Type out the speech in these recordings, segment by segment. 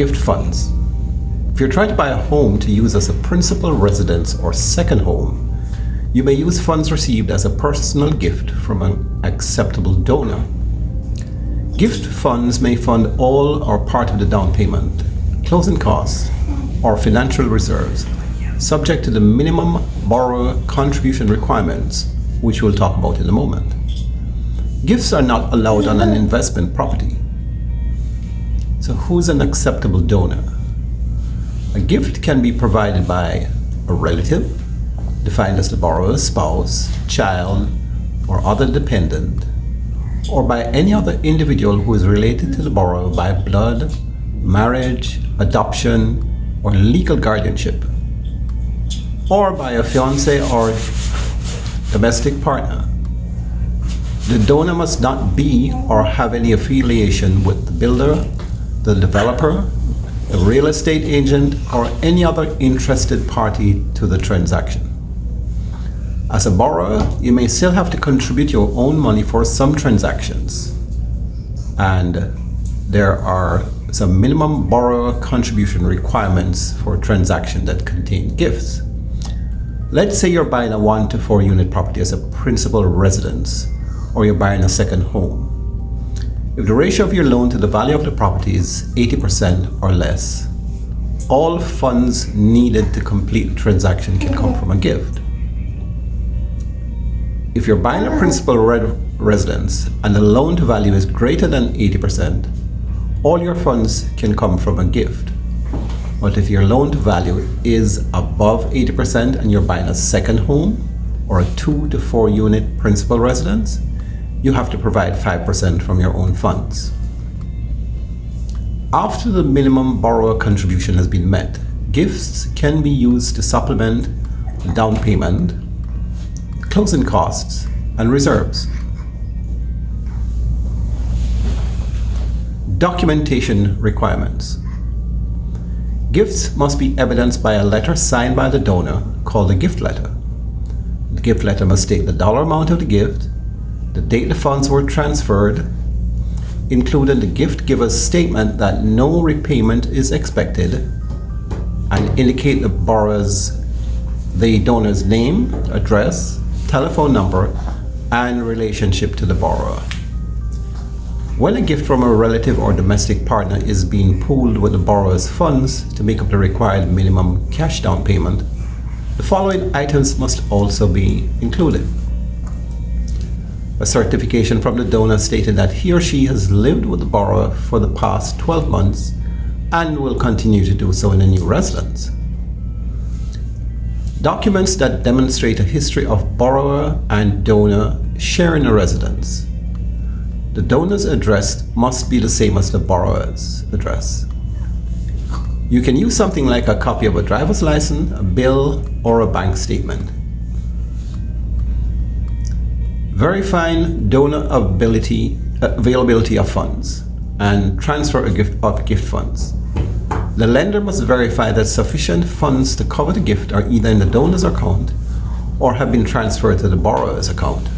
gift funds. If you're trying to buy a home to use as a principal residence or second home, you may use funds received as a personal gift from an acceptable donor. Gift funds may fund all or part of the down payment, closing costs, or financial reserves, subject to the minimum borrower contribution requirements, which we'll talk about in a moment. Gifts are not allowed on an investment property. So who's an acceptable donor? A gift can be provided by a relative, defined as the borrower's spouse, child, or other dependent, or by any other individual who is related to the borrower by blood, marriage, adoption, or legal guardianship, or by a fiancé or domestic partner. The donor must not be or have any affiliation with the builder, the developer, the real estate agent, or any other interested party to the transaction. As a borrower, you may still have to contribute your own money for some transactions, and there are some minimum borrower contribution requirements for a transaction that contain gifts. Let's say you're buying a 1 to 4 unit property as a principal residence, or you're buying a second home. If the ratio of your loan to the value of the property is 80% or less, all funds needed to complete the transaction can come from a gift. If you're buying a principal residence and the loan to value is greater than 80%, all your funds can come from a gift. But if your loan to value is above 80% and you're buying a second home or a 2 to 4 unit principal residence, you have to provide 5% from your own funds. After the minimum borrower contribution has been met, gifts can be used to supplement the down payment, closing costs, and reserves. Documentation requirements. Gifts must be evidenced by a letter signed by the donor called a gift letter. The gift letter must state the dollar amount of the gift, the date the funds were transferred, including the gift giver's statement that no repayment is expected, and indicate the donor's name, address, telephone number, and relationship to the borrower. When a gift from a relative or domestic partner is being pooled with the borrower's funds to make up the required minimum cash down payment, the following items must also be included. A certification from the donor stating that he or she has lived with the borrower for the past 12 months and will continue to do so in a new residence. Documents that demonstrate a history of borrower and donor sharing a residence. The donor's address must be the same as the borrower's address. You can use something like a copy of a driver's license, a bill, or a bank statement. Verifying donor availability of funds and transfer of gift funds. The lender must verify that sufficient funds to cover the gift are either in the donor's account or have been transferred to the borrower's account.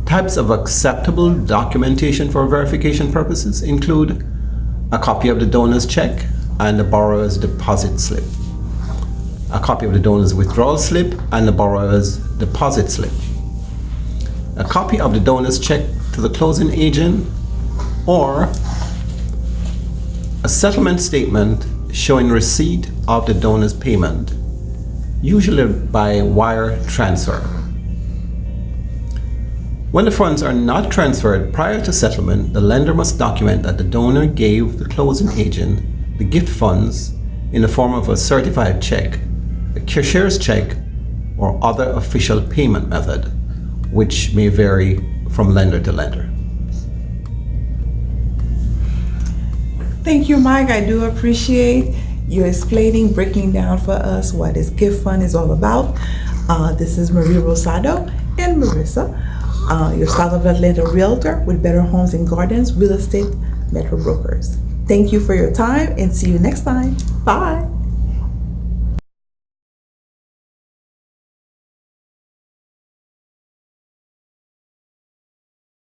Types of acceptable documentation for verification purposes include a copy of the donor's check and the borrower's deposit slip, a copy of the donor's withdrawal slip and the borrower's deposit slip, a copy of the donor's check to the closing agent, or a settlement statement showing receipt of the donor's payment, usually by wire transfer. When the funds are not transferred prior to settlement, the lender must document that the donor gave the closing agent the gift funds in the form of a certified check, a cashier's check, or other official payment method, which may vary from lender to lender. Thank you, Mike. I do appreciate you explaining, breaking down for us what this gift fund is all about. This is Maria Rosado and Marissa, your South of Atlanta realtor with Better Homes and Gardens Real Estate Metro Brokers. Thank you for your time and see you next time. Bye.